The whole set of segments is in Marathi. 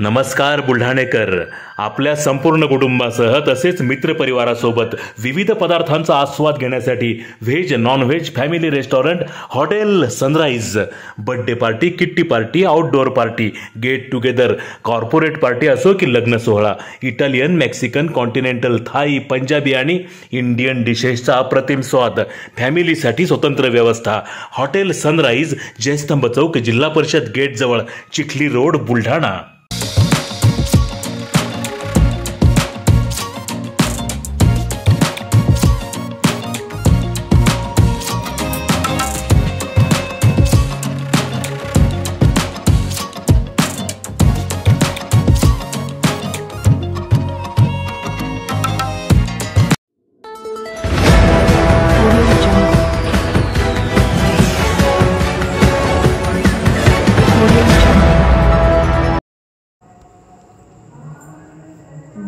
नमस्कार बुलढाणेकर, आपल्या संपूर्ण कुटुंबासह तसेच मित्रपरिवारासोबत विविध पदार्थांचा आस्वाद घेण्यासाठी veg non veg family restaurant hotel sunrise birthday party, kitty party, outdoor party, get together, corporate party असो की लग्न सोहळा, Italian, Mexican, continental, Thai, Punjabi आणि इंडियन डिशेसचा अप्रतिम स्वाद, फॅमिलीसाठी स्वतंत्र व्यवस्था. हॉटेल सनराइज, जयस्तंभ चौक, जिल्हा परिषद गेट जवळ, चिखली रोड, बुलढाणा.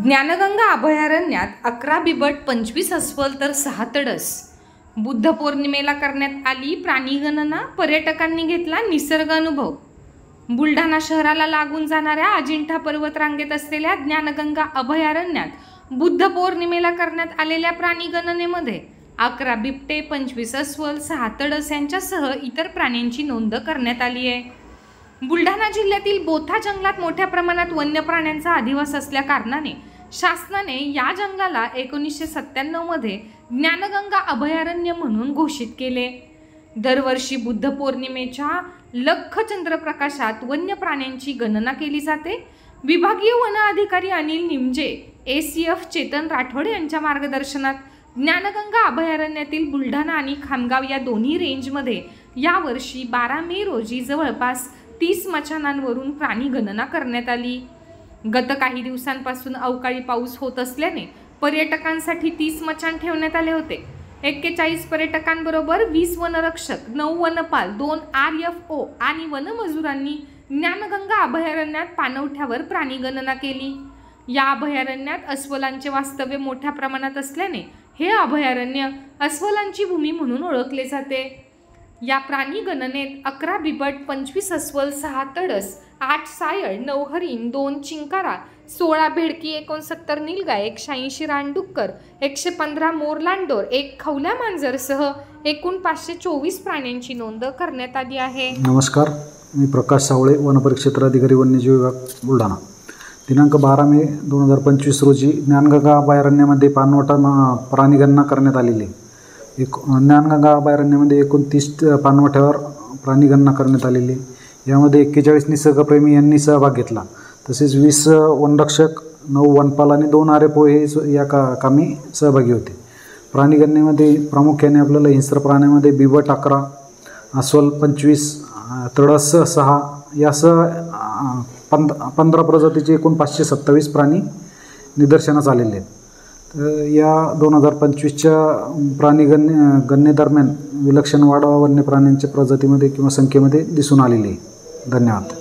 ज्ञानगंगा अभयारण्यात 11 बिबट, 25 अस्वल तर 6 तडस. बुद्ध पौर्णिमेला करण्यात आली प्राणीगणना, पर्यटकांनी घेतला निसर्ग अनुभव. बुलढाणा शहराला लागून जाणाऱ्या अजिंठा पर्वतरांगेत असलेल्या ज्ञानगंगा अभयारण्यात बुद्ध पौर्णिमेला करण्यात आलेल्या प्राणीगणनेमध्ये 11 बिबटे, 25 अस्वल, 6 तडस यांच्यासह इतर प्राण्यांची नोंद करण्यात आली आहे. बुलढाणा जिल्ह्यातील बोथा जंगलात मोठ्या प्रमाणात वन्य प्राण्यांचा अधिवास असल्या कारणाने शासनाने या जंगलाला 1997 मध्ये ज्ञानगंगा अभयारण्य म्हणून घोषित केले. दरवर्षी बुद्ध पौर्णिमेच्या लख्ख चंद्रप्रकाशात वन्य प्राण्यांची गणना केली जाते. विभागीय वन अधिकारी अनिल निमजे, ACF चेतन राठोड यांच्या मार्गदर्शनात ज्ञानगंगा अभयारण्यातील बुलढाणा आणि खामगाव या दोन्ही रेंजमध्ये यावर्षी 12 मे रोजी जवळपास 30 मचाणांवरून प्राणी गणना करण्यात आली. गत काही दिवसांपासून अवकाळी पाऊस होत असल्याने पर्यटकांसाठी 30 मचाण ठेवण्यात आले होते. 41 पर्यटकांबरोबर 20 वनरक्षक, 9 वनपाल, 2 RFO आणि वनमजुरांनी ज्ञानगंगा अभयारण्यात पाणवठ्यावर प्राणी गणना केली. या अभयारण्यात अस्वलांचे वास्तव्य मोठ्या प्रमाणात असल्याने हे अभयारण्य अस्वलांची भूमी म्हणून ओळखले जाते. या प्राणी गणनेत 11 बिबट, 25 अस्वल, 6 तडस, 8 सायळ, 9 हरिण, 2 चिंकारा, 16 भेडकी, 69 नीलगाय, 180 रानडुक्कर, 115 मोर लांडोर, 1 खवल्या मांजरसह एकूण 524 प्राण्यांची नोंद करण्यात आली आहे. नमस्कार, मी प्रकाश सावळे, वनपरिक्षेत्र अधिकारी, वन्यजीव विभाग, बुलढाणा. दिनांक 12 मे 2025 रोजी ज्ञानगंगा अभयारण्यामध्ये पाणवठा प्राणीगणना करण्यात आलेली. ज्ञानगंगा अभयारण्यामध्ये एकूण 30 पाणवठ्यावर प्राणीगणना करण्यात आलेली. यामध्ये 41 निसर्गप्रेमी यांनी सहभाग घेतला. तसेच 20 वनरक्षक, 9 वनपाल आणि 2 RFO हे या कामी सहभागी होते. प्राणीगणनेमध्ये प्रामुख्याने आपल्याला हिंस्र प्राण्यामध्ये बिबट 11, अस्वल 25, तडस 6 यासह 15 प्रजातीचे एकूण 527 प्राणी निदर्शनास आलेले आहेत. या 2025च्या गणनेदरम्यान विलक्षण वाढ वन्य प्राण्यांच्या प्रजातीमध्ये किंवा संख्येमध्ये दिसून आलेली आहे. धन्यवाद.